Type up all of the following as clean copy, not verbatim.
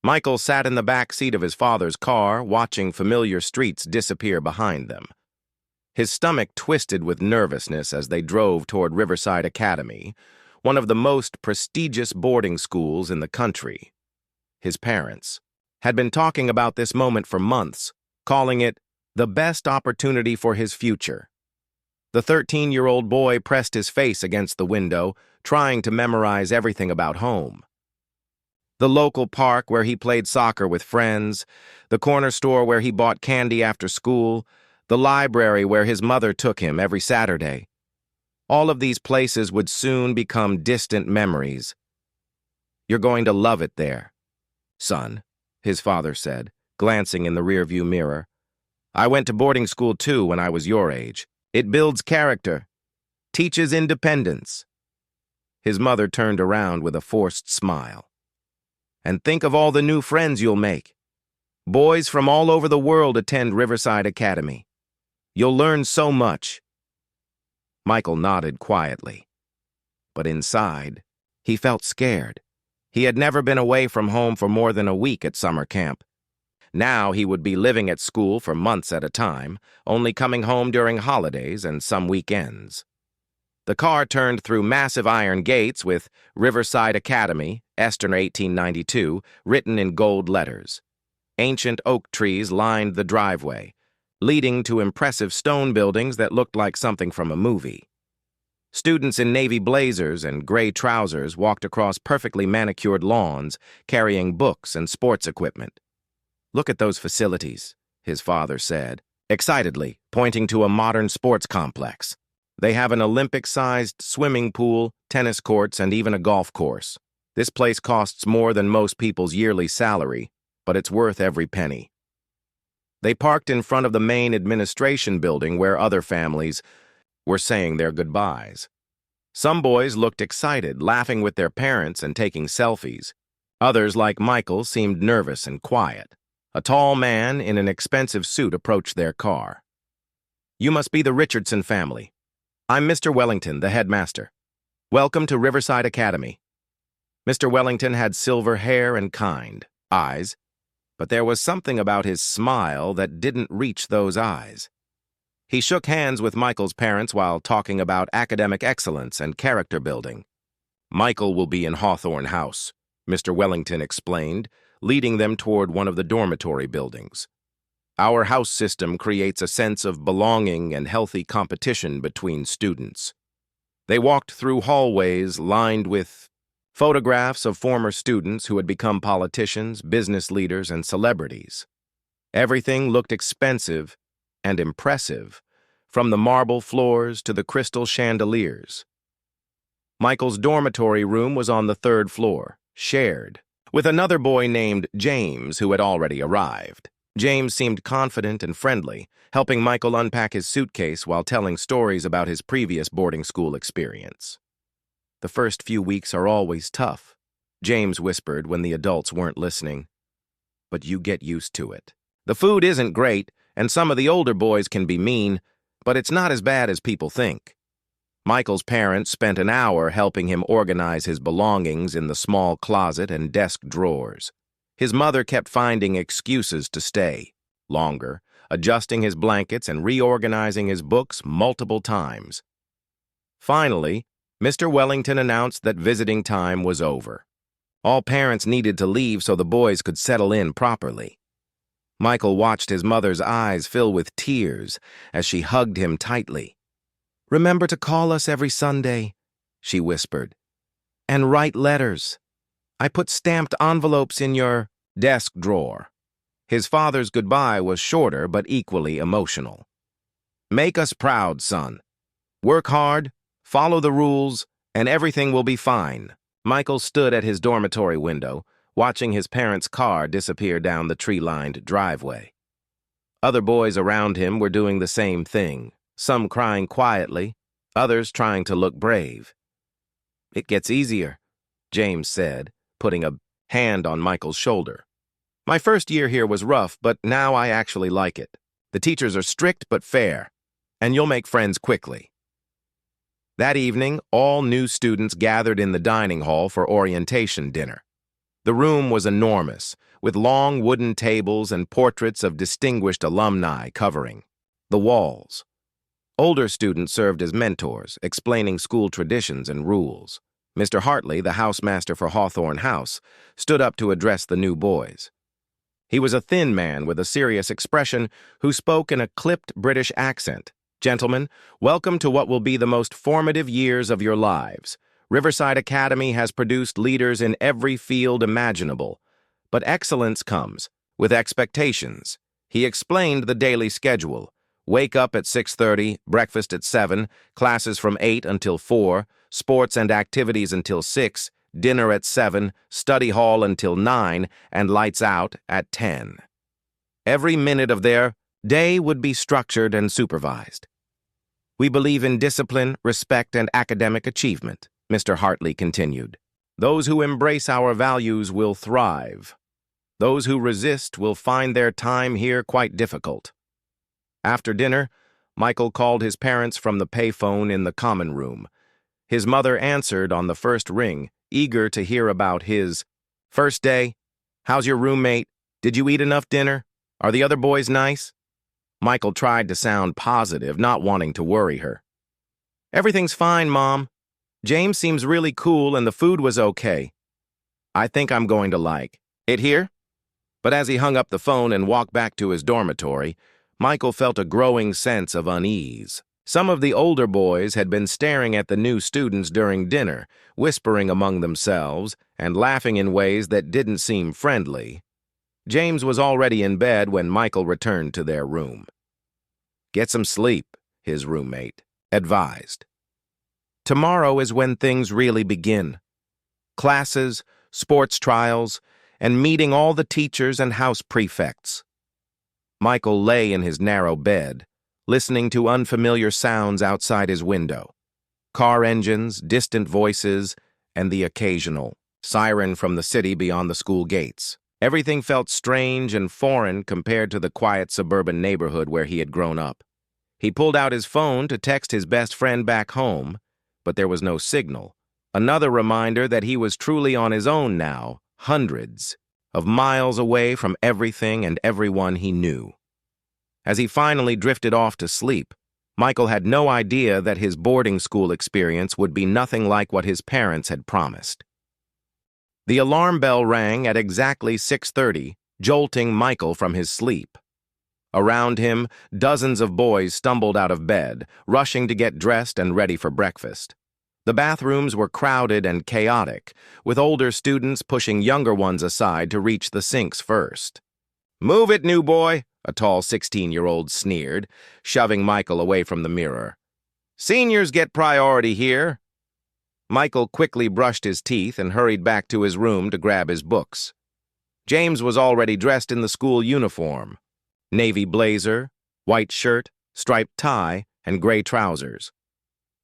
Michael sat in the back seat of his father's car, watching familiar streets disappear behind them. His stomach twisted with nervousness as they drove toward Riverside Academy, one of the most prestigious boarding schools in the country. His parents had been talking about this moment for months, calling it the best opportunity for his future. The 13-year-old boy pressed his face against the window, trying to memorize everything about home. The local park where he played soccer with friends, the corner store where he bought candy after school, the library where his mother took him every Saturday. All of these places would soon become distant memories. "You're going to love it there, son," his father said, glancing in the rearview mirror. "I went to boarding school too when I was your age. It builds character, teaches independence." His mother turned around with a forced smile. "And think of all the new friends you'll make. Boys from all over the world attend Riverside Academy. You'll learn so much." Michael nodded quietly. But inside, he felt scared. He had never been away from home for more than a week at summer camp. Now he would be living at school for months at a time, only coming home during holidays and some weekends. The car turned through massive iron gates with Riverside Academy, Eastern 1892, written in gold letters. Ancient oak trees lined the driveway, leading to impressive stone buildings that looked like something from a movie. Students in navy blazers and gray trousers walked across perfectly manicured lawns, carrying books and sports equipment. "Look at those facilities," his father said, excitedly, pointing to a modern sports complex. "They have an Olympic-sized swimming pool, tennis courts, and even a golf course. This place costs more than most people's yearly salary, but it's worth every penny." They parked in front of the main administration building where other families were saying their goodbyes. Some boys looked excited, laughing with their parents and taking selfies. Others, like Michael, seemed nervous and quiet. A tall man in an expensive suit approached their car. "You must be the Richardson family. I'm Mr. Wellington, the headmaster. Welcome to Riverside Academy." Mr. Wellington had silver hair and kind eyes, but there was something about his smile that didn't reach those eyes. He shook hands with Michael's parents while talking about academic excellence and character building. "Michael will be in Hawthorne House," Mr. Wellington explained, leading them toward one of the dormitory buildings. "Our house system creates a sense of belonging and healthy competition between students." They walked through hallways lined with photographs of former students who had become politicians, business leaders, and celebrities. Everything looked expensive and impressive, from the marble floors to the crystal chandeliers. Michael's dormitory room was on the 3rd floor, shared, with another boy named James who had already arrived. James seemed confident and friendly, helping Michael unpack his suitcase while telling stories about his previous boarding school experience. "The first few weeks are always tough," James whispered when the adults weren't listening. "But you get used to it. The food isn't great, and some of the older boys can be mean, but it's not as bad as people think." Michael's parents spent an hour helping him organize his belongings in the small closet and desk drawers. His mother kept finding excuses to stay longer, adjusting his blankets and reorganizing his books multiple times. Finally, Mr. Wellington announced that visiting time was over. All parents needed to leave so the boys could settle in properly. Michael watched his mother's eyes fill with tears as she hugged him tightly. "Remember to call us every Sunday," she whispered. "And write letters. I put stamped envelopes in your desk drawer." His father's goodbye was shorter but equally emotional. "Make us proud, son. Work hard, follow the rules, and everything will be fine." Michael stood at his dormitory window, watching his parents' car disappear down the tree-lined driveway. Other boys around him were doing the same thing, some crying quietly, others trying to look brave. "It gets easier," James said, putting a hand on Michael's shoulder. "My first year here was rough, but now I actually like it. The teachers are strict but fair, and you'll make friends quickly." That evening, all new students gathered in the dining hall for orientation dinner. The room was enormous, with long wooden tables and portraits of distinguished alumni covering the walls. Older students served as mentors, explaining school traditions and rules. Mr. Hartley, the housemaster for Hawthorne House, stood up to address the new boys. He was a thin man with a serious expression who spoke in a clipped British accent. "Gentlemen, welcome to what will be the most formative years of your lives. Riverside Academy has produced leaders in every field imaginable. But excellence comes with expectations." He explained the daily schedule. Wake up at 6:30, breakfast at 7, classes from 8 until 4, sports and activities until 6, dinner at 7, study hall until 9, and lights out at 10. Every minute of their day would be structured and supervised. "We believe in discipline, respect, and academic achievement," Mr. Hartley continued. "Those who embrace our values will thrive. Those who resist will find their time here quite difficult." After dinner, Michael called his parents from the payphone in the common room. His mother answered on the first ring, eager to hear about his first day. "How's your roommate? Did you eat enough dinner? Are the other boys nice?" Michael tried to sound positive, not wanting to worry her. "Everything's fine, Mom. James seems really cool and the food was okay. I think I'm going to like it here." But as he hung up the phone and walked back to his dormitory, Michael felt a growing sense of unease. Some of the older boys had been staring at the new students during dinner, whispering among themselves and laughing in ways that didn't seem friendly. James was already in bed when Michael returned to their room. "Get some sleep," his roommate advised. "Tomorrow is when things really begin. Classes, sports trials, and meeting all the teachers and house prefects." Michael lay in his narrow bed, listening to unfamiliar sounds outside his window. Car engines, distant voices, and the occasional siren from the city beyond the school gates. Everything felt strange and foreign compared to the quiet suburban neighborhood where he had grown up. He pulled out his phone to text his best friend back home, but there was no signal. Another reminder that he was truly on his own now, hundreds of miles away from everything and everyone he knew. As he finally drifted off to sleep, Michael had no idea that his boarding school experience would be nothing like what his parents had promised. The alarm bell rang at exactly 6:30, jolting Michael from his sleep. Around him, dozens of boys stumbled out of bed, rushing to get dressed and ready for breakfast. The bathrooms were crowded and chaotic, with older students pushing younger ones aside to reach the sinks first. "Move it, new boy," a tall 16-year-old sneered, shoving Michael away from the mirror. "Seniors get priority here." Michael quickly brushed his teeth and hurried back to his room to grab his books. James was already dressed in the school uniform: navy blazer, white shirt, striped tie, and gray trousers.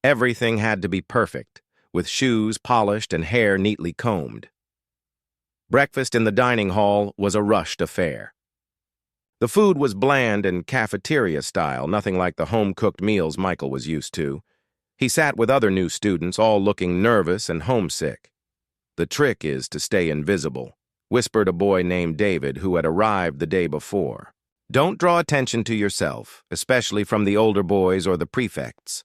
Everything had to be perfect, with shoes polished and hair neatly combed. Breakfast in the dining hall was a rushed affair. The food was bland and cafeteria style, nothing like the home-cooked meals Michael was used to. He sat with other new students, all looking nervous and homesick. "The trick is to stay invisible," whispered a boy named David who had arrived the day before. "Don't draw attention to yourself, especially from the older boys or the prefects."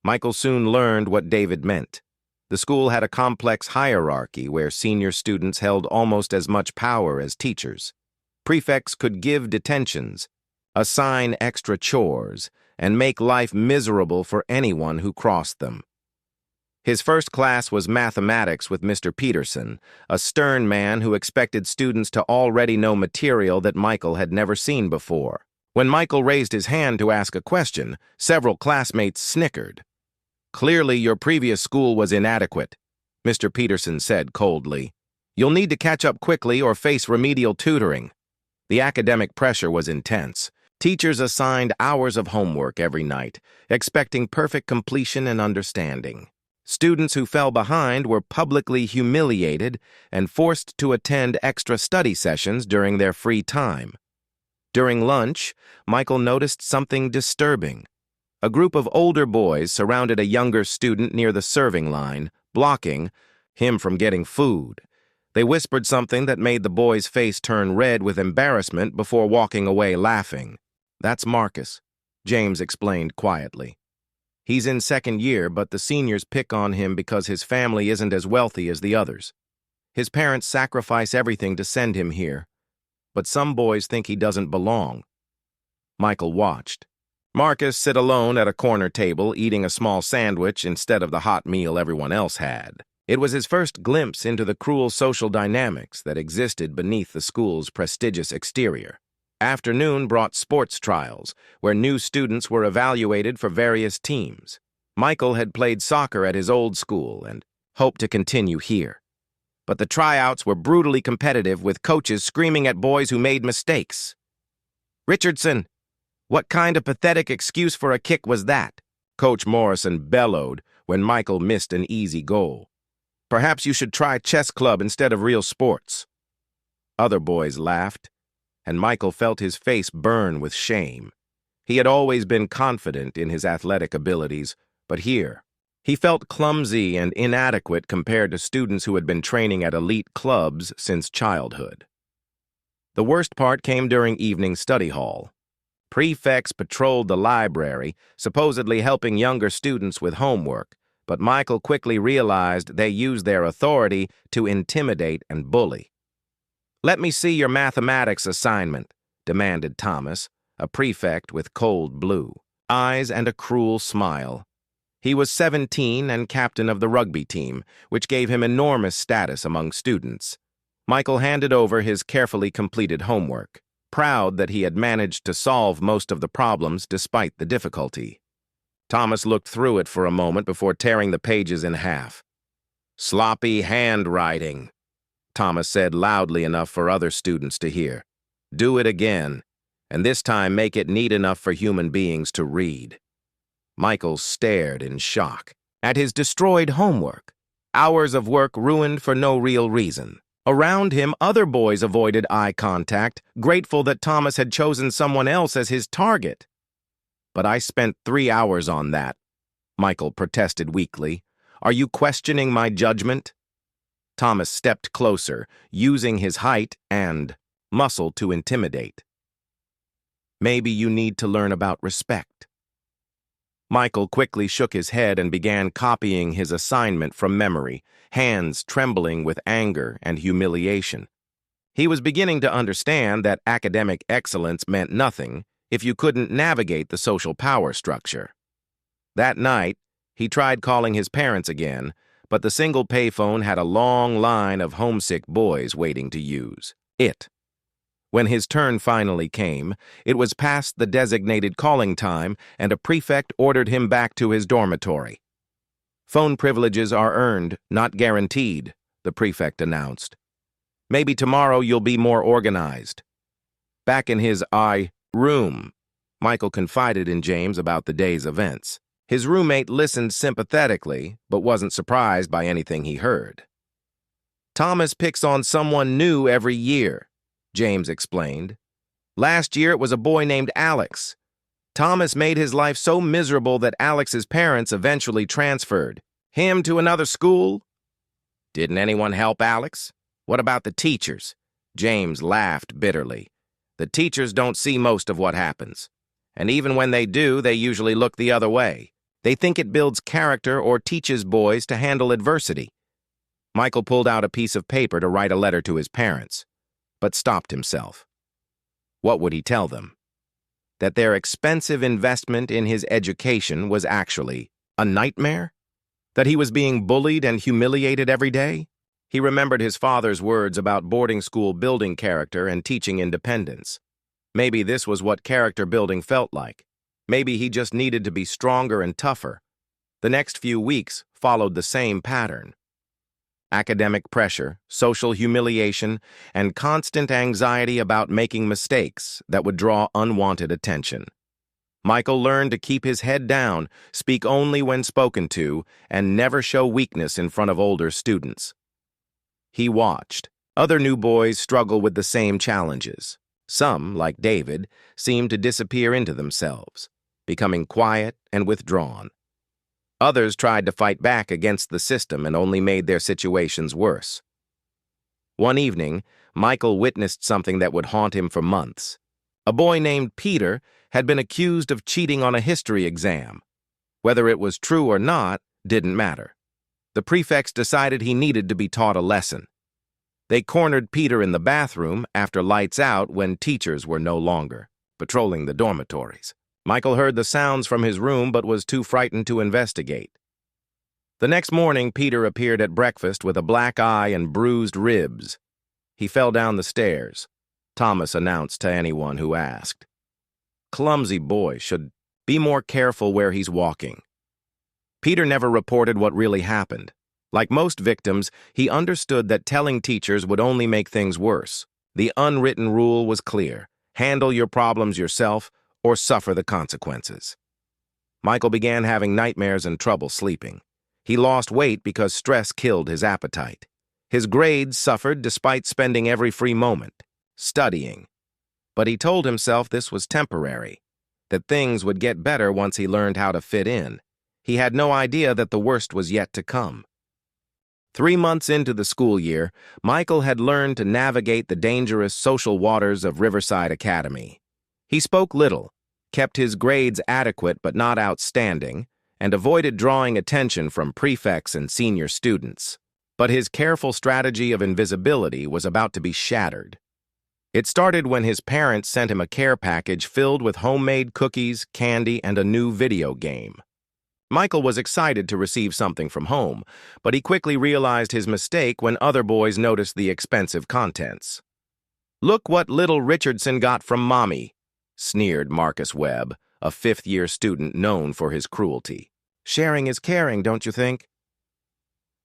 Michael soon learned what David meant. The school had a complex hierarchy where senior students held almost as much power as teachers. Prefects could give detentions, assign extra chores, and make life miserable for anyone who crossed them. His first class was mathematics with Mr. Peterson, a stern man who expected students to already know material that Michael had never seen before. When Michael raised his hand to ask a question, several classmates snickered. "Clearly, your previous school was inadequate," Mr. Peterson said coldly. "You'll need to catch up quickly or face remedial tutoring." The academic pressure was intense. Teachers assigned hours of homework every night, expecting perfect completion and understanding. Students who fell behind were publicly humiliated and forced to attend extra study sessions during their free time. During lunch, Michael noticed something disturbing. A group of older boys surrounded a younger student near the serving line, blocking him from getting food. They whispered something that made the boy's face turn red with embarrassment before walking away laughing. "That's Marcus," James explained quietly. "He's in second year, but the seniors pick on him because his family isn't as wealthy as the others. His parents sacrifice everything to send him here, but some boys think he doesn't belong." Michael watched. Marcus sit alone at a corner table, eating a small sandwich instead of the hot meal everyone else had. It was his first glimpse into the cruel social dynamics that existed beneath the school's prestigious exterior. Afternoon brought sports trials, where new students were evaluated for various teams. Michael had played soccer at his old school and hoped to continue here. But the tryouts were brutally competitive, with coaches screaming at boys who made mistakes. "Richardson, what kind of pathetic excuse for a kick was that?" Coach Morrison bellowed when Michael missed an easy goal. "Perhaps you should try chess club instead of real sports." Other boys laughed, and Michael felt his face burn with shame. He had always been confident in his athletic abilities, but here, he felt clumsy and inadequate compared to students who had been training at elite clubs since childhood. The worst part came during evening study hall. Prefects patrolled the library, supposedly helping younger students with homework, but Michael quickly realized they used their authority to intimidate and bully. "Let me see your mathematics assignment," demanded Thomas, a prefect with cold blue eyes and a cruel smile. He was 17 and captain of the rugby team, which gave him enormous status among students. Michael handed over his carefully completed homework, proud that he had managed to solve most of the problems despite the difficulty. Thomas looked through it for a moment before tearing the pages in half. "Sloppy handwriting," Thomas said loudly enough for other students to hear. "Do it again, and this time make it neat enough for human beings to read." Michael stared in shock at his destroyed homework. Hours of work ruined for no real reason. Around him, other boys avoided eye contact, grateful that Thomas had chosen someone else as his target. "But I spent 3 hours on that," Michael protested weakly. "Are you questioning my judgment?" Thomas stepped closer, using his height and muscle to intimidate. "Maybe you need to learn about respect." Michael quickly shook his head and began copying his assignment from memory, hands trembling with anger and humiliation. He was beginning to understand that academic excellence meant nothing if you couldn't navigate the social power structure. That night, he tried calling his parents again, but the single payphone had a long line of homesick boys waiting to use it. When his turn finally came, it was past the designated calling time, and a prefect ordered him back to his dormitory. "Phone privileges are earned, not guaranteed," the prefect announced. "Maybe tomorrow you'll be more organized." Back in his room, Michael confided in James about the day's events. His roommate listened sympathetically, but wasn't surprised by anything he heard. "Thomas picks on someone new every year," James explained. "Last year it was a boy named Alex. Thomas made his life so miserable that Alex's parents eventually transferred him to another school." "Didn't anyone help Alex? What about the teachers?" James laughed bitterly. "The teachers don't see most of what happens. And even when they do, they usually look the other way. They think it builds character or teaches boys to handle adversity." Michael pulled out a piece of paper to write a letter to his parents, but stopped himself. What would he tell them? That their expensive investment in his education was actually a nightmare? That he was being bullied and humiliated every day? He remembered his father's words about boarding school building character and teaching independence. Maybe this was what character building felt like. Maybe he just needed to be stronger and tougher. The next few weeks followed the same pattern. Academic pressure, social humiliation, and constant anxiety about making mistakes that would draw unwanted attention. Michael learned to keep his head down, speak only when spoken to, and never show weakness in front of older students. He watched other new boys struggle with the same challenges. Some, like David, seemed to disappear into themselves, becoming quiet and withdrawn. Others tried to fight back against the system and only made their situations worse. One evening, Michael witnessed something that would haunt him for months. A boy named Peter had been accused of cheating on a history exam. Whether it was true or not didn't matter. The prefects decided he needed to be taught a lesson. They cornered Peter in the bathroom after lights out when teachers were no longer patrolling the dormitories. Michael heard the sounds from his room but was too frightened to investigate. The next morning, Peter appeared at breakfast with a black eye and bruised ribs. He fell down the stairs, Thomas announced to anyone who asked. Clumsy boy should be more careful where he's walking. Peter never reported what really happened. Like most victims, he understood that telling teachers would only make things worse. The unwritten rule was clear: handle your problems yourself or suffer the consequences. Michael began having nightmares and trouble sleeping. He lost weight because stress killed his appetite. His grades suffered despite spending every free moment studying. But he told himself this was temporary, that things would get better once he learned how to fit in. He had no idea that the worst was yet to come. 3 months into the school year, Michael had learned to navigate the dangerous social waters of Riverside Academy. He spoke little, kept his grades adequate but not outstanding, and avoided drawing attention from prefects and senior students. But his careful strategy of invisibility was about to be shattered. It started when his parents sent him a care package filled with homemade cookies, candy, and a new video game. Michael was excited to receive something from home, but he quickly realized his mistake when other boys noticed the expensive contents. "Look what little Richardson got from Mommy," sneered Marcus Webb, a fifth-year student known for his cruelty. "Sharing is caring, don't you think?"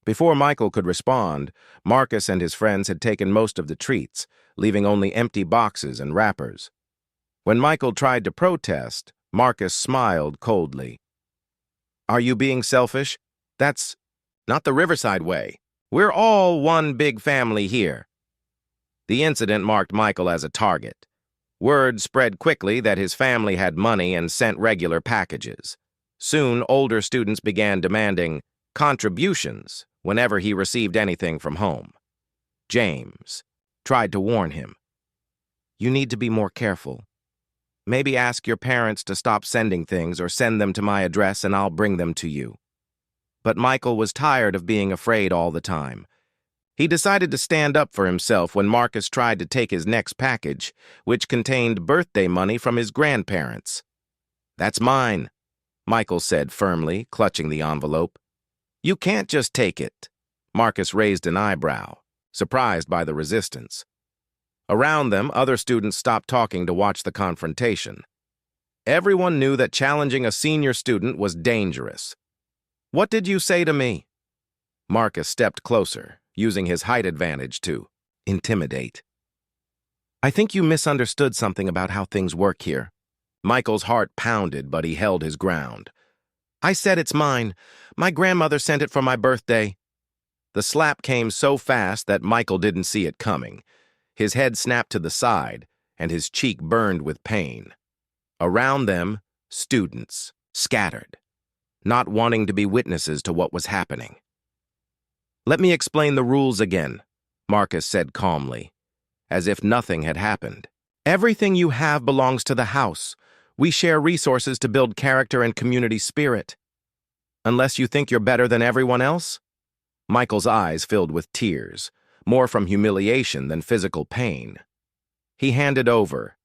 Before Michael could respond, Marcus and his friends had taken most of the treats, leaving only empty boxes and wrappers. When Michael tried to protest, Marcus smiled coldly. "Are you being selfish? That's not the Riverside way. We're all one big family here." The incident marked Michael as a target. Word spread quickly that his family had money and sent regular packages. Soon, older students began demanding contributions whenever he received anything from home. James tried to warn him. "You need to be more careful. Maybe ask your parents to stop sending things or send them to my address and I'll bring them to you." But Michael was tired of being afraid all the time. He decided to stand up for himself when Marcus tried to take his next package, which contained birthday money from his grandparents. "That's mine," Michael said firmly, clutching the envelope. "You can't just take it." Marcus raised an eyebrow, surprised by the resistance. Around them, other students stopped talking to watch the confrontation. Everyone knew that challenging a senior student was dangerous. "What did you say to me?" Marcus stepped closer, using his height advantage to intimidate. "I think you misunderstood something about how things work here." Michael's heart pounded, but he held his ground. "I said it's mine. My grandmother sent it for my birthday." The slap came so fast that Michael didn't see it coming. His head snapped to the side, and his cheek burned with pain. Around them, students, scattered, not wanting to be witnesses to what was happening. "Let me explain the rules again," Marcus said calmly, as if nothing had happened. "Everything you have belongs to the house. We share resources to build character and community spirit. Unless you think you're better than everyone else?" Michael's eyes filled with tears, more from humiliation than physical pain. He handed over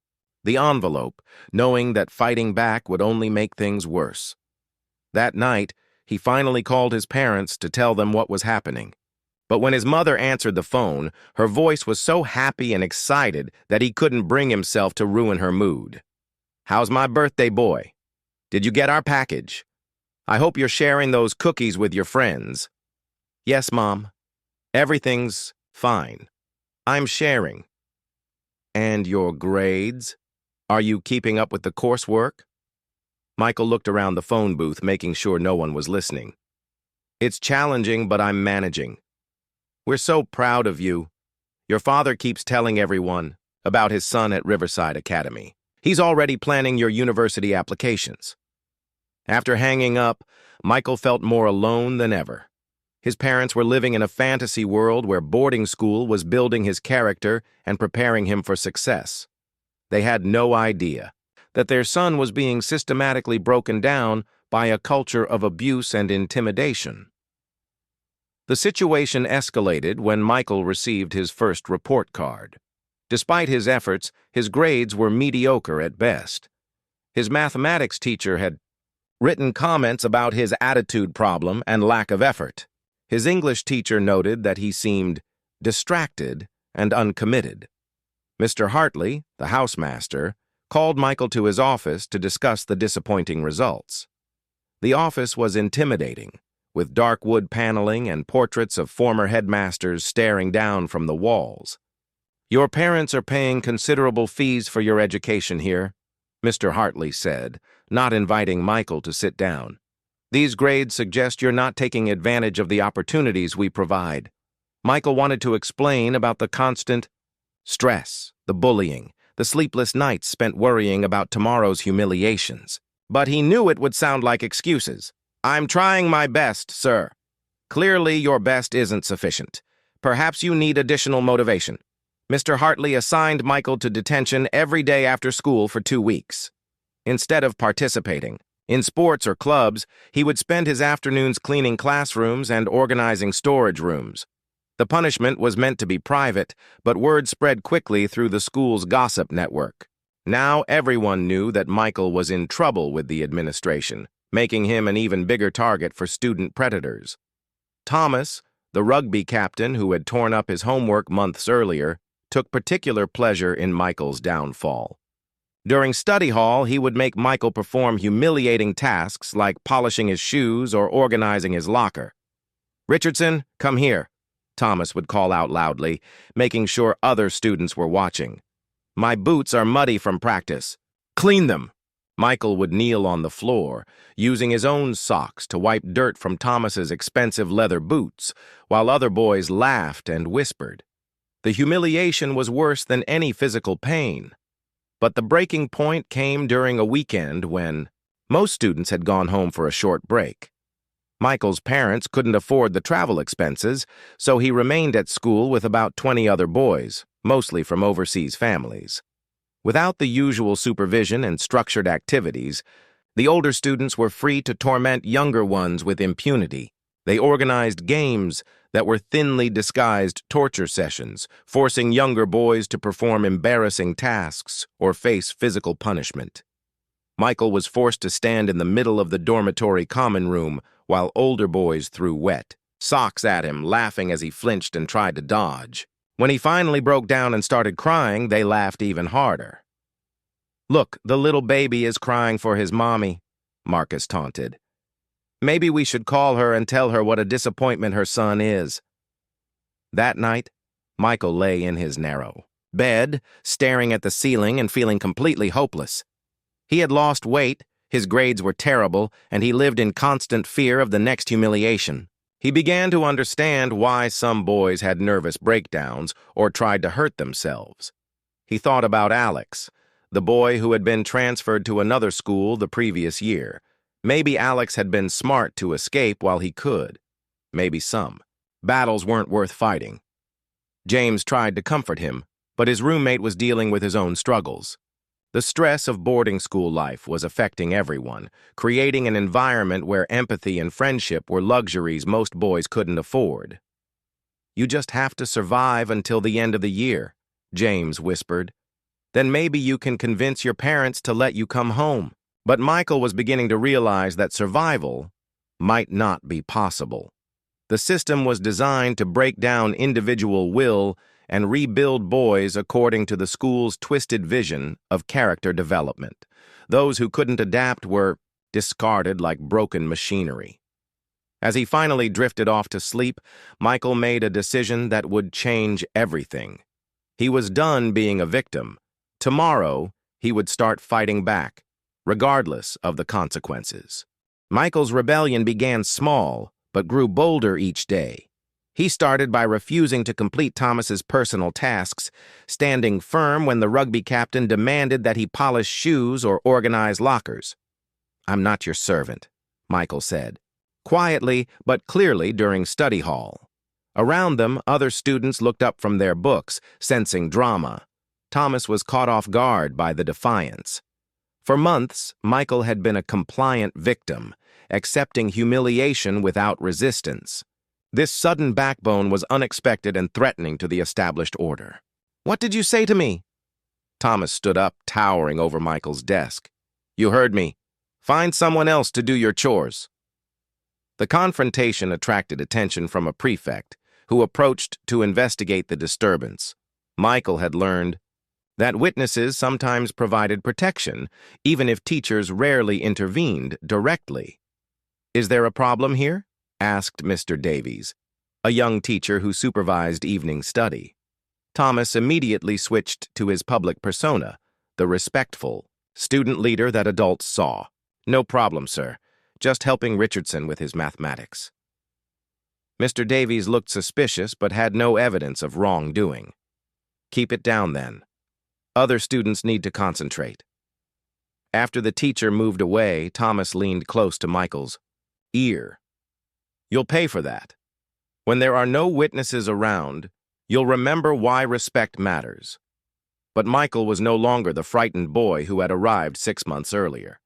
the envelope, knowing that fighting back would only make things worse. That night, he finally called his parents to tell them what was happening. But when his mother answered the phone, her voice was so happy and excited that he couldn't bring himself to ruin her mood. "How's my birthday boy? Did you get our package? I hope you're sharing those cookies with your friends." "Yes, Mom. Everything's fine. I'm sharing." "And your grades? Are you keeping up with the coursework?" Michael looked around the phone booth, making sure no one was listening. "It's challenging, but I'm managing. We're so proud of you. Your father keeps telling everyone about his son at Riverside Academy. He's already planning your university applications." After hanging up, Michael felt more alone than ever. His parents were living in a fantasy world where boarding school was building his character and preparing him for success. They had no idea that their son was being systematically broken down by a culture of abuse and intimidation. The situation escalated when Michael received his first report card. Despite his efforts, his grades were mediocre at best. His mathematics teacher had written comments about his attitude problem and lack of effort. His English teacher noted that he seemed distracted and uncommitted. Mr. Hartley, the housemaster, called Michael to his office to discuss the disappointing results. The office was intimidating, with dark wood paneling and portraits of former headmasters staring down from the walls. "Your parents are paying considerable fees for your education here," Mr. Hartley said, not inviting Michael to sit down. "These grades suggest you're not taking advantage of the opportunities we provide." Michael wanted to explain about the constant stress, the bullying, the sleepless nights spent worrying about tomorrow's humiliations. But he knew it would sound like excuses. "I'm trying my best, sir." "Clearly, your best isn't sufficient. Perhaps you need additional motivation." Mr. Hartley assigned Michael to detention every day after school for 2 weeks. Instead of participating in sports or clubs, he would spend his afternoons cleaning classrooms and organizing storage rooms. The punishment was meant to be private, but word spread quickly through the school's gossip network. Now everyone knew that Michael was in trouble with the administration, making him an even bigger target for student predators. Thomas, the rugby captain who had torn up his homework months earlier, took particular pleasure in Michael's downfall. During study hall, he would make Michael perform humiliating tasks like polishing his shoes or organizing his locker. "Richardson, come here," Thomas would call out loudly, making sure other students were watching. "My boots are muddy from practice. Clean them." Michael would kneel on the floor, using his own socks to wipe dirt from Thomas's expensive leather boots, while other boys laughed and whispered. The humiliation was worse than any physical pain. But the breaking point came during a weekend when most students had gone home for a short break. Michael's parents couldn't afford the travel expenses, so he remained at school with about 20 other boys, mostly from overseas families. Without the usual supervision and structured activities, the older students were free to torment younger ones with impunity. They organized games that were thinly disguised torture sessions, forcing younger boys to perform embarrassing tasks or face physical punishment. Michael was forced to stand in the middle of the dormitory common room while older boys threw wet socks at him, laughing as he flinched and tried to dodge. When he finally broke down and started crying, they laughed even harder. "Look, the little baby is crying for his mommy," Marcus taunted. "Maybe we should call her and tell her what a disappointment her son is." That night, Michael lay in his narrow bed, staring at the ceiling and feeling completely hopeless. He had lost weight, his grades were terrible, and he lived in constant fear of the next humiliation. He began to understand why some boys had nervous breakdowns or tried to hurt themselves. He thought about Alex, the boy who had been transferred to another school the previous year. Maybe Alex had been smart to escape while he could. Maybe some. Battles weren't worth fighting. James tried to comfort him, but his roommate was dealing with his own struggles. The stress of boarding school life was affecting everyone, creating an environment where empathy and friendship were luxuries most boys couldn't afford. "You just have to survive until the end of the year," James whispered. "Then maybe you can convince your parents to let you come home." But Michael was beginning to realize that survival might not be possible. The system was designed to break down individual will and rebuild boys according to the school's twisted vision of character development. Those who couldn't adapt were discarded like broken machinery. As he finally drifted off to sleep, Michael made a decision that would change everything. He was done being a victim. Tomorrow, he would start fighting back, regardless of the consequences. Michael's rebellion began small, but grew bolder each day. He started by refusing to complete Thomas's personal tasks, standing firm when the rugby captain demanded that he polish shoes or organize lockers. "I'm not your servant," Michael said. quietly but clearly during study hall. Around them, other students looked up from their books, sensing drama. Thomas was caught off guard by the defiance. For months, Michael had been a compliant victim, accepting humiliation without resistance. This sudden backbone was unexpected and threatening to the established order. "What did you say to me?" Thomas stood up, towering over Michael's desk. "You heard me. Find someone else to do your chores." The confrontation attracted attention from a prefect, who approached to investigate the disturbance. Michael had learned that witnesses sometimes provided protection, even if teachers rarely intervened directly. "Is there a problem here?" asked Mr. Davies, a young teacher who supervised evening study. Thomas immediately switched to his public persona, the respectful student leader that adults saw. "No problem, sir. Just helping Richardson with his mathematics." Mr. Davies looked suspicious but had no evidence of wrongdoing. "Keep it down, then. Other students need to concentrate." After the teacher moved away, Thomas leaned close to Michael's ear. "You'll pay for that. When there are no witnesses around, you'll remember why respect matters." But Michael was no longer the frightened boy who had arrived 6 months earlier.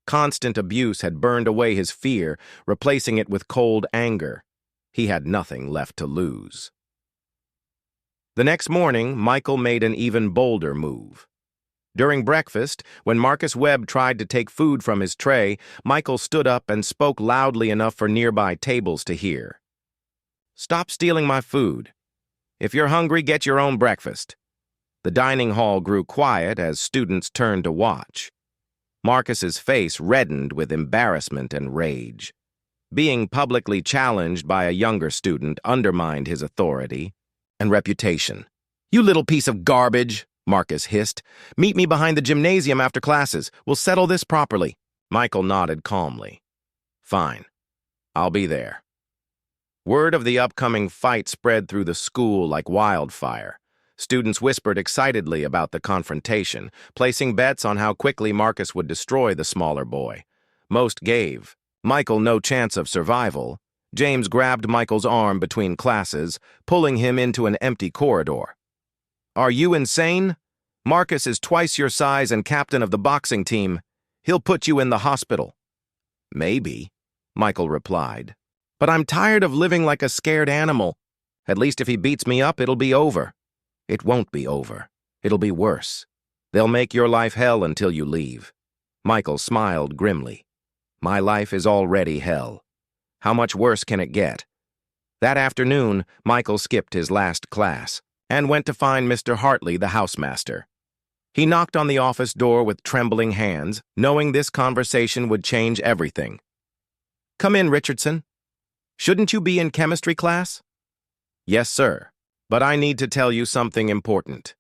Constant abuse had burned away his fear, replacing it with cold anger. He had nothing left to lose. The next morning, Michael made an even bolder move. During breakfast, when Marcus Webb tried to take food from his tray, Michael stood up and spoke loudly enough for nearby tables to hear. "Stop stealing my food. If you're hungry, get your own breakfast." The dining hall grew quiet as students turned to watch. Marcus's face reddened with embarrassment and rage. Being publicly challenged by a younger student undermined his authority and reputation. "You little piece of garbage," Marcus hissed. "Meet me behind the gymnasium after classes. We'll settle this properly." Michael nodded calmly. "Fine. I'll be there." Word of the upcoming fight spread through the school like wildfire. Students whispered excitedly about the confrontation, placing bets on how quickly Marcus would destroy the smaller boy. Most gave Michael no chance of survival. James grabbed Michael's arm between classes, pulling him into an empty corridor. "Are you insane? Marcus is twice your size and captain of the boxing team. He'll put you in the hospital." "Maybe," Michael replied. "But I'm tired of living like a scared animal. At least if he beats me up, it'll be over." "It won't be over. It'll be worse. They'll make your life hell until you leave." Michael smiled grimly. "My life is already hell. How much worse can it get?" That afternoon, Michael skipped his last class and went to find Mr. Hartley, the housemaster. He knocked on the office door with trembling hands, knowing this conversation would change everything. "Come in, Richardson. Shouldn't you be in chemistry class?" "Yes, sir. But I need to tell you something important."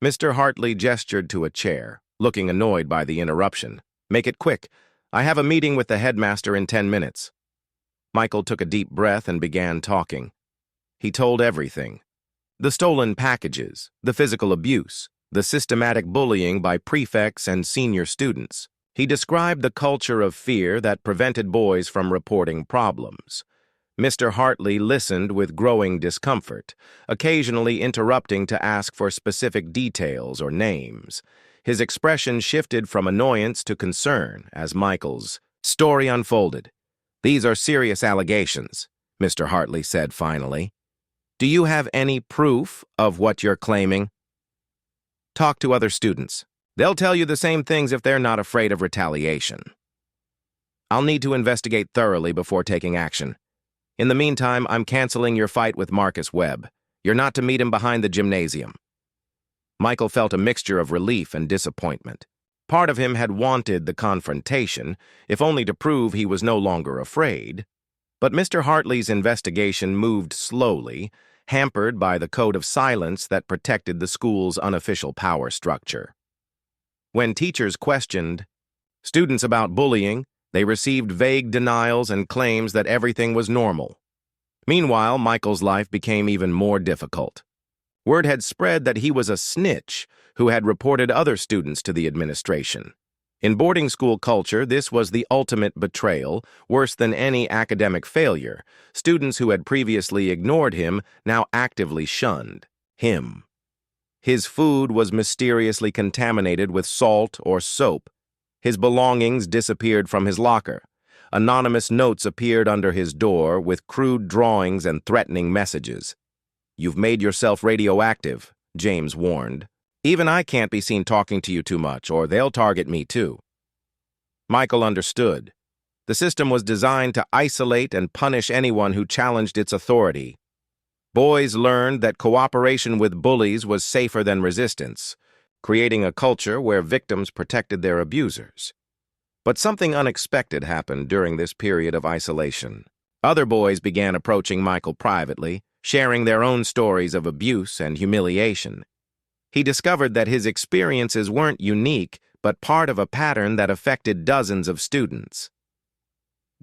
Mr. Hartley gestured to a chair, looking annoyed by the interruption. "Make it quick. I have a meeting with the headmaster in 10 minutes. Michael took a deep breath and began talking. He told everything. The stolen packages, the physical abuse, the systematic bullying by prefects and senior students. He described the culture of fear that prevented boys from reporting problems. Mr. Hartley listened with growing discomfort, occasionally interrupting to ask for specific details or names. His expression shifted from annoyance to concern as Michael's story unfolded. "These are serious allegations," Mr. Hartley said finally. "Do you have any proof of what you're claiming?" "Talk to other students. They'll tell you the same things if they're not afraid of retaliation. I'll need to investigate thoroughly before taking action. In the meantime, I'm canceling your fight with Marcus Webb. You're not to meet him behind the gymnasium." Michael felt a mixture of relief and disappointment. Part of him had wanted the confrontation, if only to prove he was no longer afraid. But Mr. Hartley's investigation moved slowly, hampered by the code of silence that protected the school's unofficial power structure. When teachers questioned students about bullying, they received vague denials and claims that everything was normal. Meanwhile, Michael's life became even more difficult. Word had spread that he was a snitch who had reported other students to the administration. In boarding school culture, this was the ultimate betrayal, worse than any academic failure. Students who had previously ignored him now actively shunned him. His food was mysteriously contaminated with salt or soap. His belongings disappeared from his locker. Anonymous notes appeared under his door with crude drawings and threatening messages. "You've made yourself radioactive," James warned. "Even I can't be seen talking to you too much, or they'll target me too." Michael understood. The system was designed to isolate and punish anyone who challenged its authority. Boys learned that cooperation with bullies was safer than resistance, creating a culture where victims protected their abusers. But something unexpected happened during this period of isolation. Other boys began approaching Michael privately, sharing their own stories of abuse and humiliation. He discovered that his experiences weren't unique, but part of a pattern that affected dozens of students.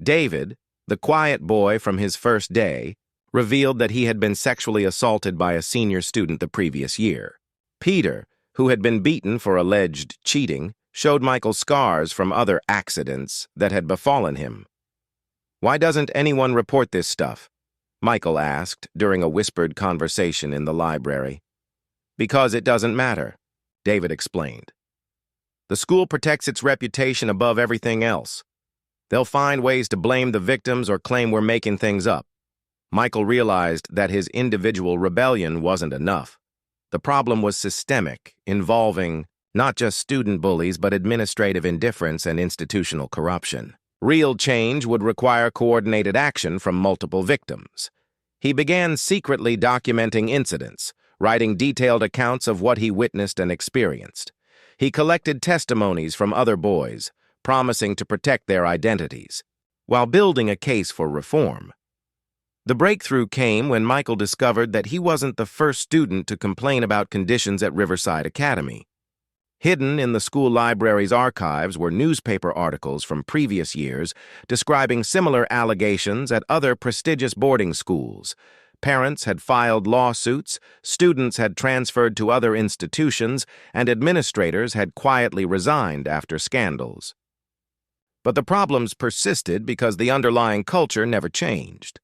David, the quiet boy from his first day, revealed that he had been sexually assaulted by a senior student the previous year. Peter, who had been beaten for alleged cheating, showed Michael scars from other accidents that had befallen him. "Why doesn't anyone report this stuff?" Michael asked during a whispered conversation in the library. "Because it doesn't matter," David explained. "The school protects its reputation above everything else. They'll find ways to blame the victims or claim we're making things up." Michael realized that his individual rebellion wasn't enough. The problem was systemic, involving not just student bullies but administrative indifference and institutional corruption. Real change would require coordinated action from multiple victims. He began secretly documenting incidents, writing detailed accounts of what he witnessed and experienced. He collected testimonies from other boys, promising to protect their identities, while building a case for reform. The breakthrough came when Michael discovered that he wasn't the first student to complain about conditions at Riverside Academy. Hidden in the school library's archives were newspaper articles from previous years describing similar allegations at other prestigious boarding schools. Parents had filed lawsuits, students had transferred to other institutions, and administrators had quietly resigned after scandals. But the problems persisted because the underlying culture never changed.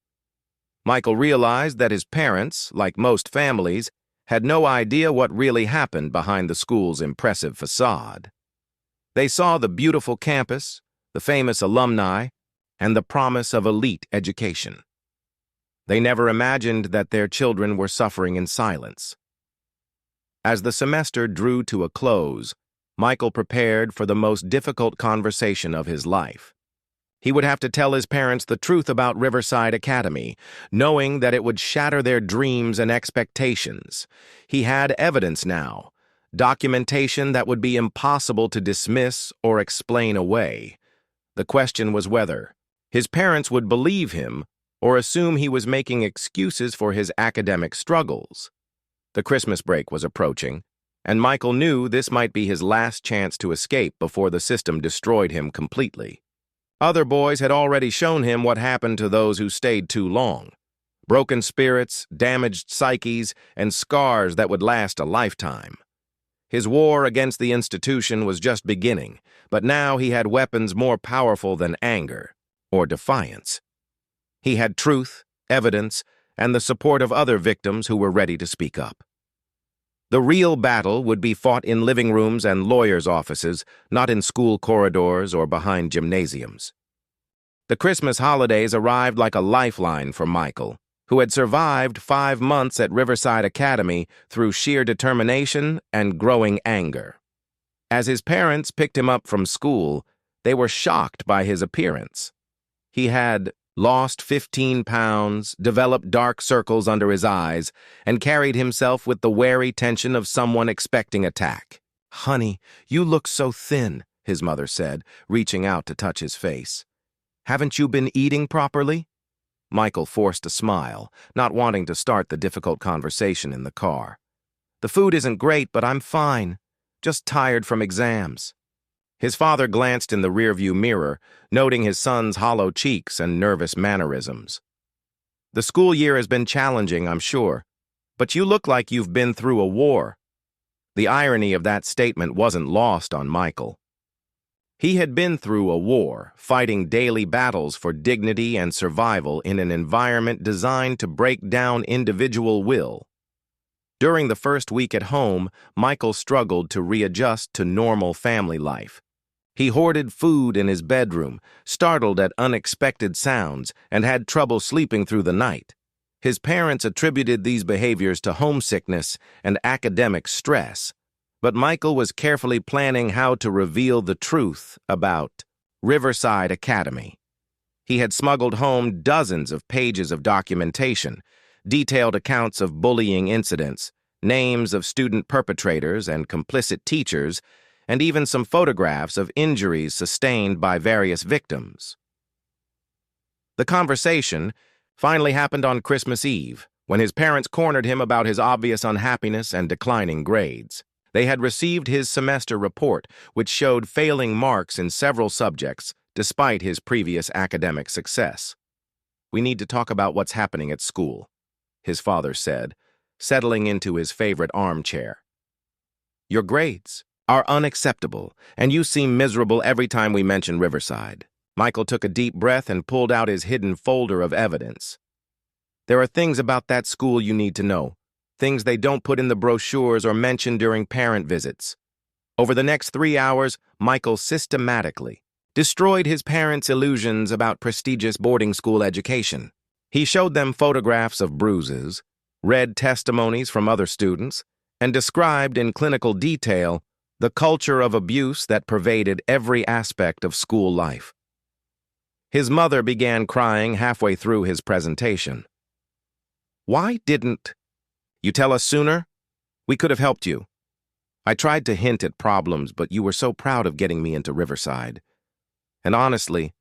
Michael realized that his parents, like most families, had no idea what really happened behind the school's impressive facade. They saw the beautiful campus, the famous alumni, and the promise of elite education. They never imagined that their children were suffering in silence. As the semester drew to a close, Michael prepared for the most difficult conversation of his life. He would have to tell his parents the truth about Riverside Academy, knowing that it would shatter their dreams and expectations. He had evidence now, documentation that would be impossible to dismiss or explain away. The question was whether his parents would believe him or assume he was making excuses for his academic struggles. The Christmas break was approaching, and Michael knew this might be his last chance to escape before the system destroyed him completely. Other boys had already shown him what happened to those who stayed too long. Broken spirits, damaged psyches, and scars that would last a lifetime. His war against the institution was just beginning, but now he had weapons more powerful than anger or defiance. He had truth, evidence, and the support of other victims who were ready to speak up. The real battle would be fought in living rooms and lawyers' offices, not in school corridors or behind gymnasiums. The Christmas holidays arrived like a lifeline for Michael, who had survived 5 months at Riverside Academy through sheer determination and growing anger. As his parents picked him up from school, they were shocked by his appearance. He had lost 15 pounds, developed dark circles under his eyes, and carried himself with the wary tension of someone expecting attack. "Honey, you look so thin," his mother said, reaching out to touch his face. "Haven't you been eating properly?" Michael forced a smile, not wanting to start the difficult conversation in the car. "The food isn't great, but I'm fine. Just tired from exams." His father glanced in the rearview mirror, noting his son's hollow cheeks and nervous mannerisms. "The school year has been challenging, I'm sure, but you look like you've been through a war." The irony of that statement wasn't lost on Michael. He had been through a war, fighting daily battles for dignity and survival in an environment designed to break down individual will. During the first week at home, Michael struggled to readjust to normal family life. He hoarded food in his bedroom, startled at unexpected sounds, and had trouble sleeping through the night. His parents attributed these behaviors to homesickness and academic stress, but Michael was carefully planning how to reveal the truth about Riverside Academy. He had smuggled home dozens of pages of documentation, detailed accounts of bullying incidents, names of student perpetrators and complicit teachers, and even some photographs of injuries sustained by various victims. The conversation finally happened on Christmas Eve, when his parents cornered him about his obvious unhappiness and declining grades. They had received his semester report, which showed failing marks in several subjects, despite his previous academic success. "We need to talk about what's happening at school," his father said, settling into his favorite armchair. "Your grades are unacceptable, and you seem miserable every time we mention Riverside." Michael took a deep breath and pulled out his hidden folder of evidence. "There are things about that school you need to know. Things they don't put in the brochures or mention during parent visits." Over the next 3 hours, Michael systematically destroyed his parents' illusions about prestigious boarding school education. He showed them photographs of bruises, read testimonies from other students, and described in clinical detail the culture of abuse that pervaded every aspect of school life. His mother began crying halfway through his presentation. "Why didn't you tell us sooner? We could have helped you. I tried to hint at problems, but you were so proud of getting me into Riverside. And honestly,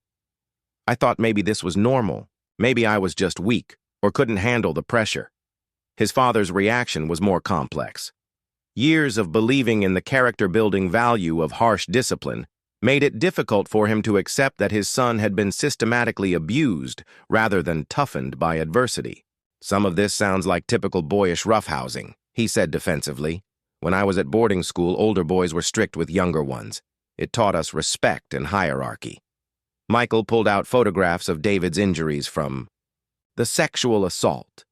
I thought maybe this was normal. Maybe I was just weak or couldn't handle the pressure." His father's reaction was more complex. Years of believing in the character-building value of harsh discipline made it difficult for him to accept that his son had been systematically abused rather than toughened by adversity. "Some of this sounds like typical boyish roughhousing," he said defensively. "When I was at boarding school, older boys were strict with younger ones. It taught us respect and hierarchy." Michael pulled out photographs of David's injuries from the sexual assault,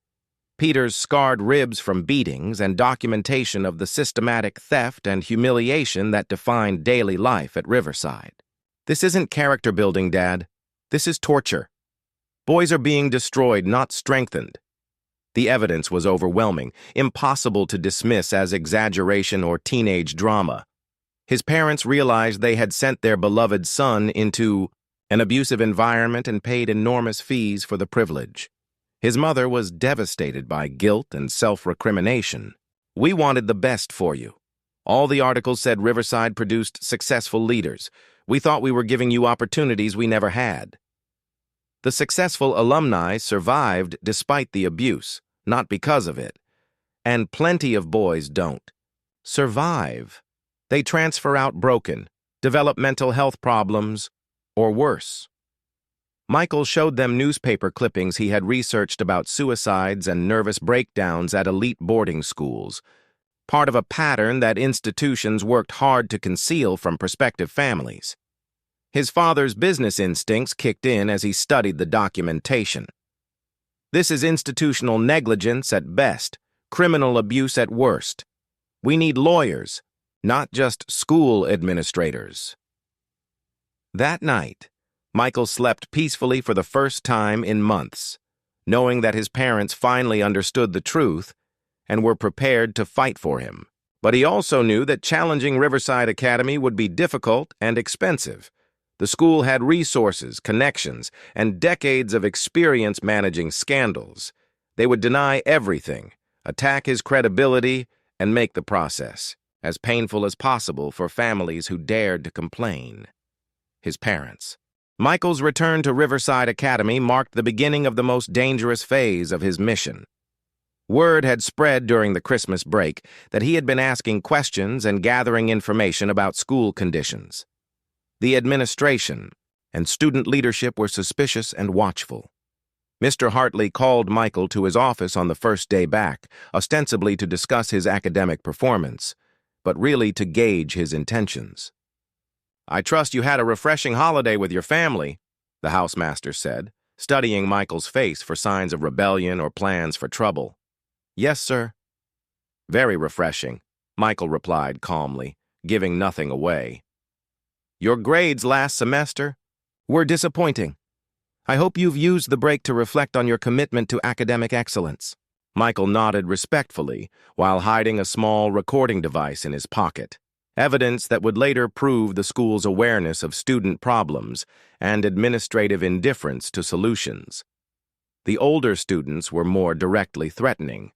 Peter's scarred ribs from beatings, and documentation of the systematic theft and humiliation that defined daily life at Riverside. "This isn't character building, Dad. This is torture. Boys are being destroyed, not strengthened." The evidence was overwhelming, impossible to dismiss as exaggeration or teenage drama. His parents realized they had sent their beloved son into an abusive environment and paid enormous fees for the privilege. His mother was devastated by guilt and self-recrimination. "We wanted the best for you. All the articles said Riverside produced successful leaders. We thought we were giving you opportunities we never had." The successful alumni survived despite the abuse, not because of it. And plenty of boys don't survive. They transfer out broken, develop mental health problems, or worse. Michael showed them newspaper clippings he had researched about suicides and nervous breakdowns at elite boarding schools, part of a pattern that institutions worked hard to conceal from prospective families. His father's business instincts kicked in as he studied the documentation. "This is institutional negligence at best, criminal abuse at worst. We need lawyers, not just school administrators." That night, Michael slept peacefully for the first time in months, knowing that his parents finally understood the truth and were prepared to fight for him. But he also knew that challenging Riverside Academy would be difficult and expensive. The school had resources, connections, and decades of experience managing scandals. They would deny everything, attack his credibility, and make the process as painful as possible for families who dared to complain. His parents. Michael's return to Riverside Academy marked the beginning of the most dangerous phase of his mission. Word had spread during the Christmas break that he had been asking questions and gathering information about school conditions. The administration and student leadership were suspicious and watchful. Mr. Hartley called Michael to his office on the first day back, ostensibly to discuss his academic performance, but really to gauge his intentions. I trust you had a refreshing holiday with your family, the housemaster said, studying Michael's face for signs of rebellion or plans for trouble. Yes, sir. Very refreshing, Michael replied calmly, giving nothing away. Your grades last semester were disappointing. I hope you've used the break to reflect on your commitment to academic excellence. Michael nodded respectfully while hiding a small recording device in his pocket, evidence that would later prove the school's awareness of student problems and administrative indifference to solutions. The older students were more directly threatening.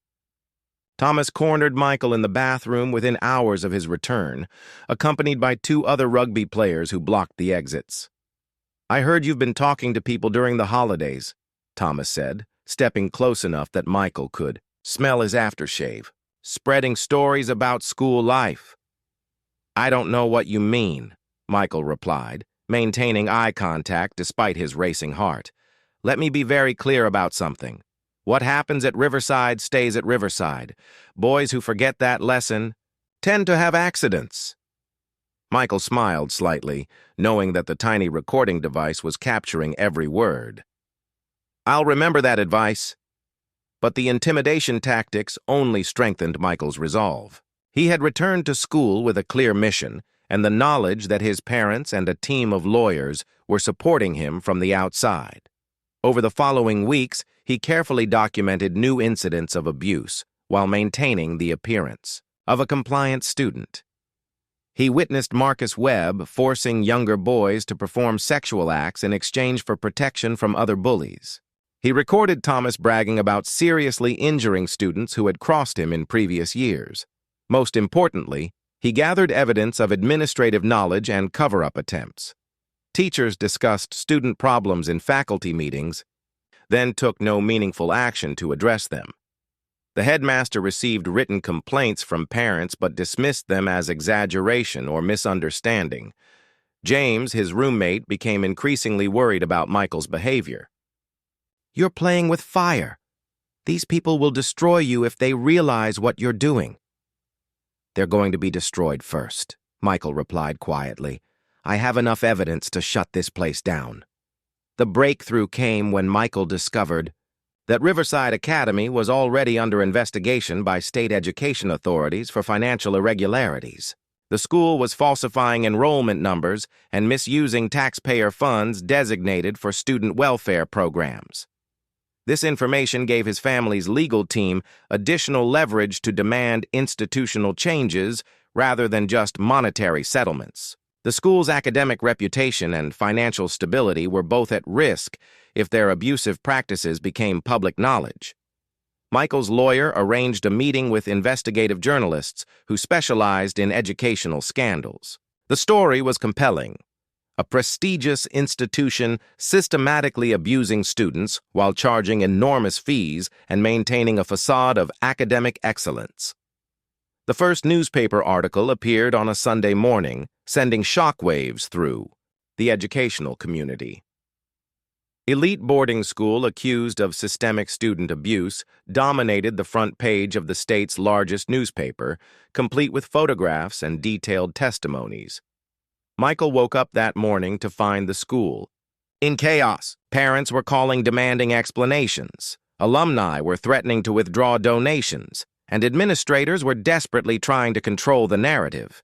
Thomas cornered Michael in the bathroom within hours of his return, accompanied by 2 other rugby players who blocked the exits. I heard you've been talking to people during the holidays, Thomas said, stepping close enough that Michael could smell his aftershave, spreading stories about school life. I don't know what you mean, Michael replied, maintaining eye contact despite his racing heart. Let me be very clear about something. What happens at Riverside stays at Riverside. Boys who forget that lesson tend to have accidents. Michael smiled slightly, knowing that the tiny recording device was capturing every word. I'll remember that advice. But the intimidation tactics only strengthened Michael's resolve. He had returned to school with a clear mission and the knowledge that his parents and a team of lawyers were supporting him from the outside. Over the following weeks, he carefully documented new incidents of abuse while maintaining the appearance of a compliant student. He witnessed Marcus Webb forcing younger boys to perform sexual acts in exchange for protection from other bullies. He recorded Thomas bragging about seriously injuring students who had crossed him in previous years. Most importantly, he gathered evidence of administrative knowledge and cover-up attempts. Teachers discussed student problems in faculty meetings, then took no meaningful action to address them. The headmaster received written complaints from parents but dismissed them as exaggeration or misunderstanding. James, his roommate, became increasingly worried about Michael's behavior. You're playing with fire. These people will destroy you if they realize what you're doing. They're going to be destroyed first, Michael replied quietly. I have enough evidence to shut this place down. The breakthrough came when Michael discovered that Riverside Academy was already under investigation by state education authorities for financial irregularities. The school was falsifying enrollment numbers and misusing taxpayer funds designated for student welfare programs. This information gave his family's legal team additional leverage to demand institutional changes rather than just monetary settlements. The school's academic reputation and financial stability were both at risk if their abusive practices became public knowledge. Michael's lawyer arranged a meeting with investigative journalists who specialized in educational scandals. The story was compelling. A prestigious institution systematically abusing students while charging enormous fees and maintaining a facade of academic excellence. The first newspaper article appeared on a Sunday morning, sending shockwaves through the educational community. Elite boarding school accused of systemic student abuse dominated the front page of the state's largest newspaper, complete with photographs and detailed testimonies. Michael woke up that morning to find the school in chaos. Parents were calling demanding explanations. Alumni were threatening to withdraw donations, and administrators were desperately trying to control the narrative.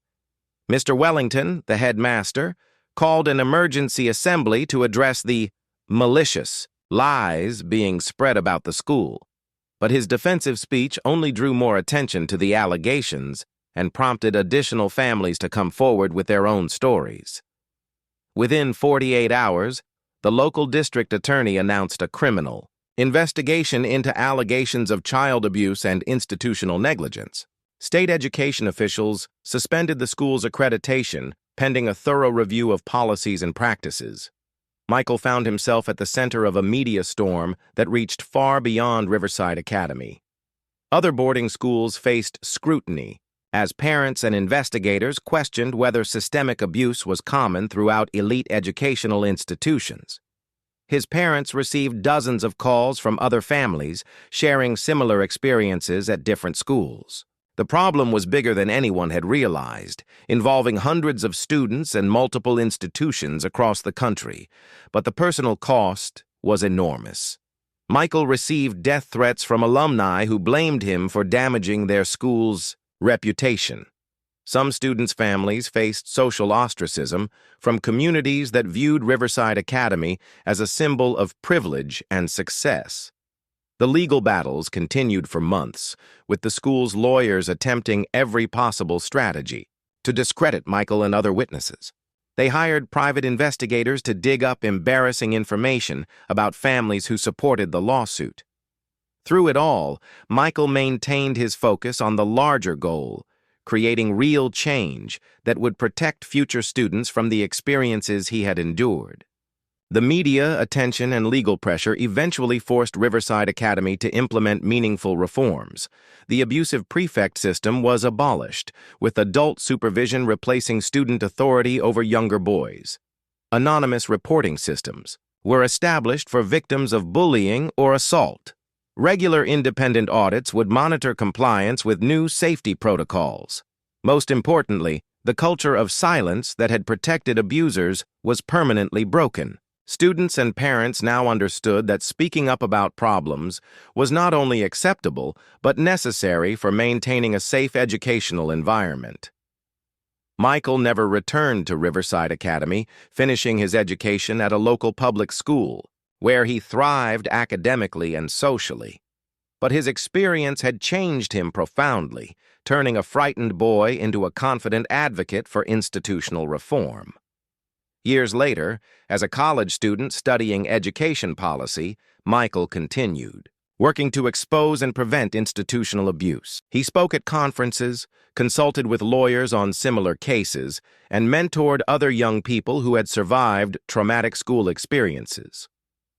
Mr. Wellington, the headmaster, called an emergency assembly to address the malicious lies being spread about the school. But his defensive speech only drew more attention to the allegations and prompted additional families to come forward with their own stories. Within 48 hours, the local district attorney announced a criminal investigation into allegations of child abuse and institutional negligence. State education officials suspended the school's accreditation pending a thorough review of policies and practices. Michael found himself at the center of a media storm that reached far beyond Riverside Academy. Other boarding schools faced scrutiny as parents and investigators questioned whether systemic abuse was common throughout elite educational institutions. His parents received dozens of calls from other families sharing similar experiences at different schools. The problem was bigger than anyone had realized, involving hundreds of students and multiple institutions across the country, but the personal cost was enormous. Michael received death threats from alumni who blamed him for damaging their school's reputation. Some students' families faced social ostracism from communities that viewed Riverside Academy as a symbol of privilege and success. The legal battles continued for months, with the school's lawyers attempting every possible strategy to discredit Michael and other witnesses. They hired private investigators to dig up embarrassing information about families who supported the lawsuit. Through it all, Michael maintained his focus on the larger goal, creating real change that would protect future students from the experiences he had endured. The media, attention, and legal pressure eventually forced Riverside Academy to implement meaningful reforms. The abusive prefect system was abolished, with adult supervision replacing student authority over younger boys. Anonymous reporting systems were established for victims of bullying or assault. Regular independent audits would monitor compliance with new safety protocols. Most importantly, the culture of silence that had protected abusers was permanently broken. Students and parents now understood that speaking up about problems was not only acceptable, but necessary for maintaining a safe educational environment. Michael never returned to Riverside Academy, finishing his education at a local public school, where he thrived academically and socially. But his experience had changed him profoundly, turning a frightened boy into a confident advocate for institutional reform. Years later, as a college student studying education policy, Michael continued, working to expose and prevent institutional abuse. He spoke at conferences, consulted with lawyers on similar cases, and mentored other young people who had survived traumatic school experiences.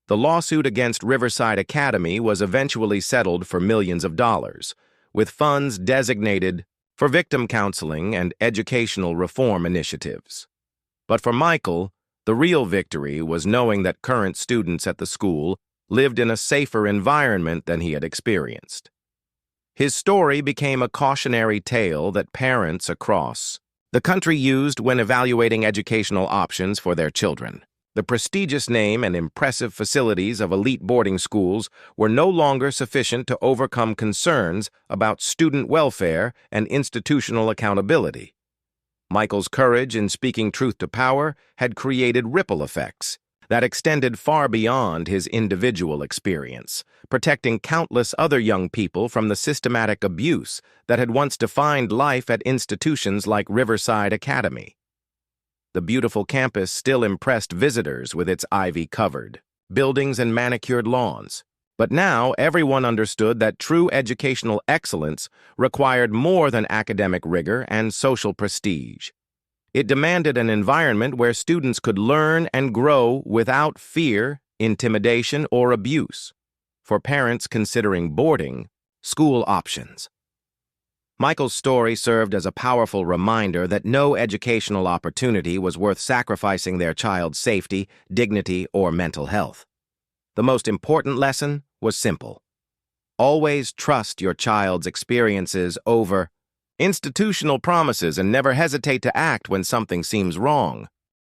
The lawsuit against Riverside Academy was eventually settled for millions of dollars, with funds designated for victim counseling and educational reform initiatives. But for Michael, the real victory was knowing that current students at the school lived in a safer environment than he had experienced. His story became a cautionary tale that parents across the country used when evaluating educational options for their children. The prestigious name and impressive facilities of elite boarding schools were no longer sufficient to overcome concerns about student welfare and institutional accountability. Michael's courage in speaking truth to power had created ripple effects that extended far beyond his individual experience, protecting countless other young people from the systematic abuse that had once defined life at institutions like Riverside Academy. The beautiful campus still impressed visitors with its ivy-covered buildings and manicured lawns. But now everyone understood that true educational excellence required more than academic rigor and social prestige. It demanded an environment where students could learn and grow without fear, intimidation, or abuse. For parents considering boarding school options, Michael's story served as a powerful reminder that no educational opportunity was worth sacrificing their child's safety, dignity, or mental health. The most important lesson was simple. Always trust your child's experiences over institutional promises and never hesitate to act when something seems wrong.